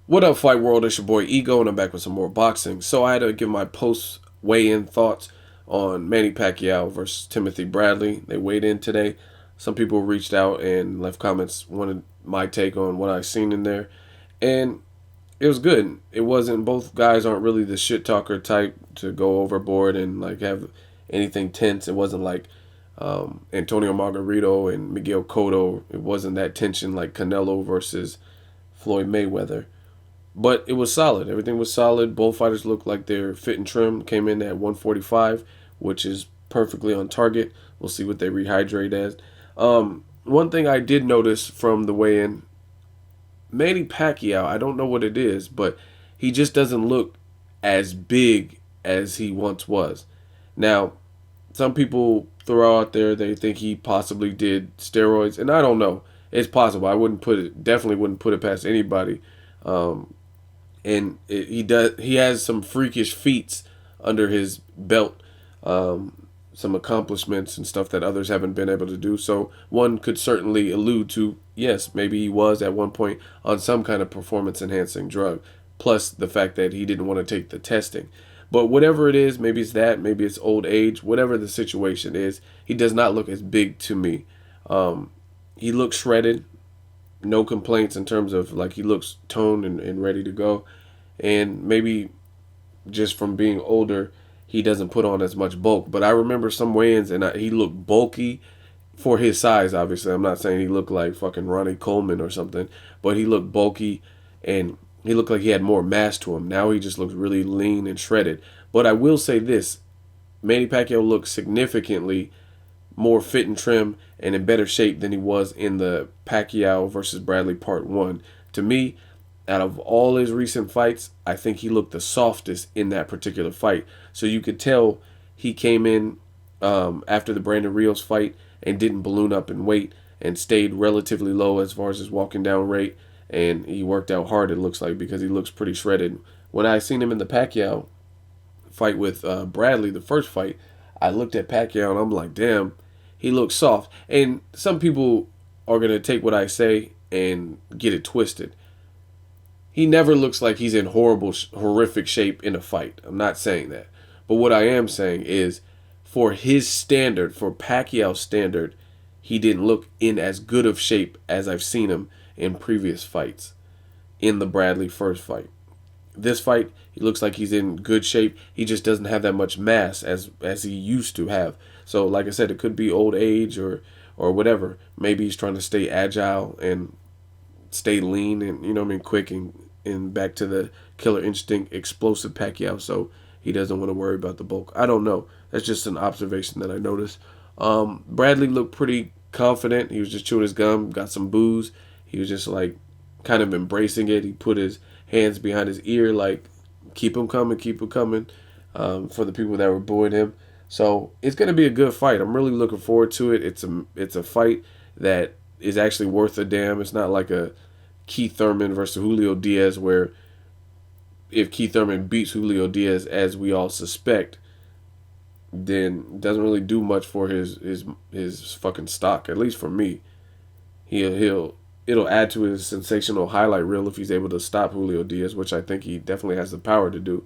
What up, Fight World? It's your boy Ego, and I'm back with some more boxing. So I had to give my post weigh-in thoughts on Manny Pacquiao versus Timothy Bradley. They weighed in today. Some people reached out and left comments, wanted my take on what I seen in there, and it was good. It wasn't. Both guys aren't really the shit talker type to go overboard and like have anything tense. It wasn't like Antonio Margarito and Miguel Cotto. It wasn't that tension like Canelo versus Floyd Mayweather. But it was solid. Everything was solid. Both fighters looked like they're fit and trim. Came in at 145, which is perfectly on target. We'll see what they rehydrate as. One thing I did notice from the weigh-in, Manny Pacquiao, I don't know what it is, but he just doesn't look as big as he once was. Now, some people throw out there they think he possibly did steroids, and I don't know. It's possible. I wouldn't put it. Definitely wouldn't put it past anybody. Um, he does. He has some freakish feats under his belt, some accomplishments and stuff that others haven't been able to do. So one could certainly allude to, yes, maybe he was at one point on some kind of performance enhancing drug. Plus the fact that he didn't want to take the testing. But whatever it is, maybe it's that, maybe it's old age, whatever the situation is, he does not look as big to me. He looks shredded, no complaints in terms of like he looks toned and ready to go. And maybe just from being older, he doesn't put on as much bulk. But I remember some weigh-ins and he looked bulky for his size. Obviously, I'm not saying he looked like fucking Ronnie Coleman or something, but he looked bulky and he looked like he had more mass to him. Now he just looks really lean and shredded. But I will say this: Manny Pacquiao looks significantly more fit and trim and in better shape than he was in the Pacquiao versus Bradley Part 1. To me, out of all his recent fights, I think he looked the softest in that particular fight. So you could tell he came in after the Brandon Rios fight and didn't balloon up in weight and stayed relatively low as far as his walking down rate. And he worked out hard, it looks like, because he looks pretty shredded. When I seen him in the Pacquiao fight with Bradley, the first fight, I looked at Pacquiao and I'm like, damn, he looks soft. And some people are going to take what I say and get it twisted. He never looks like he's in horrific shape in a fight. I'm not saying that. But what I am saying is, for his standard, for Pacquiao's standard, he didn't look in as good of shape as I've seen him in previous fights in the Bradley first fight. This fight, he looks like he's in good shape. He just doesn't have that much mass as he used to have. So, like I said, it could be old age or whatever. Maybe he's trying to stay agile and stay lean and quick and back to the killer instinct, explosive Pacquiao. So he doesn't want to worry about the bulk. I don't know. That's just an observation that I noticed. Bradley looked pretty confident. He was just chewing his gum, got some booze. He was just like kind of embracing it. He put his hands behind his ear, like keep him coming, keep him coming. For the people that were booing him. So it's gonna be a good fight. I'm really looking forward to it. It's a fight that is actually worth a damn. It's not like a Keith Thurman versus Julio Diaz where if Keith Thurman beats Julio Diaz as we all suspect, then it doesn't really do much for his fucking stock. At least for me, it'll add to his sensational highlight reel if he's able to stop Julio Diaz, which I think he definitely has the power to do.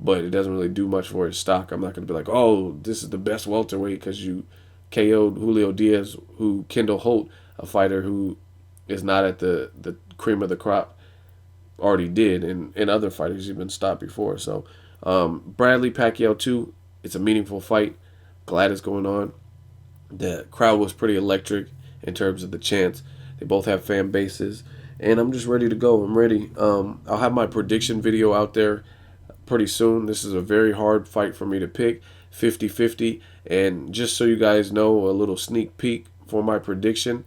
But it doesn't really do much for his stock. I'm not going to be like, oh, this is the best welterweight because you KO'd Julio Diaz, who Kendall Holt, a fighter who is not at the cream of the crop, already did, and other fighters he's been stopped before. So Bradley Pacquiao 2, it's a meaningful fight. Glad it's going on. The crowd was pretty electric in terms of the chants. They both have fan bases, and I'm just ready to go. I'm ready. I'll have my prediction video out there pretty soon. This is a very hard fight for me to pick, 50-50. And just so you guys know, a little sneak peek for my prediction,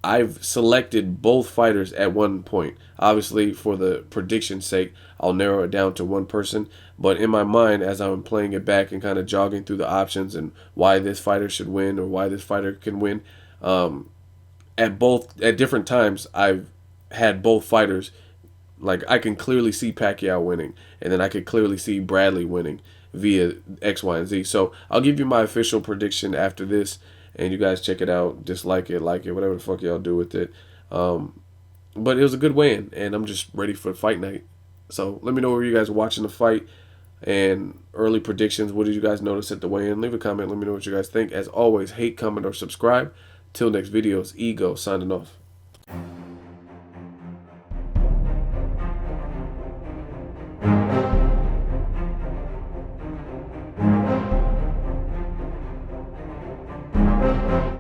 I've selected both fighters at one point. Obviously, for the prediction's sake, I'll narrow it down to one person. But in my mind, as I'm playing it back and kind of jogging through the options and why this fighter should win or why this fighter can win, at different times, I've had both fighters. Like, I can clearly see Pacquiao winning, and then I could clearly see Bradley winning via X, Y, and Z. So I'll give you my official prediction after this, and you guys check it out. Dislike it, like it, whatever the fuck y'all do with it. But it was a good weigh-in, and I'm just ready for fight night. So let me know where you guys are watching the fight and early predictions. What did you guys notice at the weigh-in? Leave a comment. Let me know what you guys think. As always, hate, comment, or subscribe. Till next videos, Ego signing off.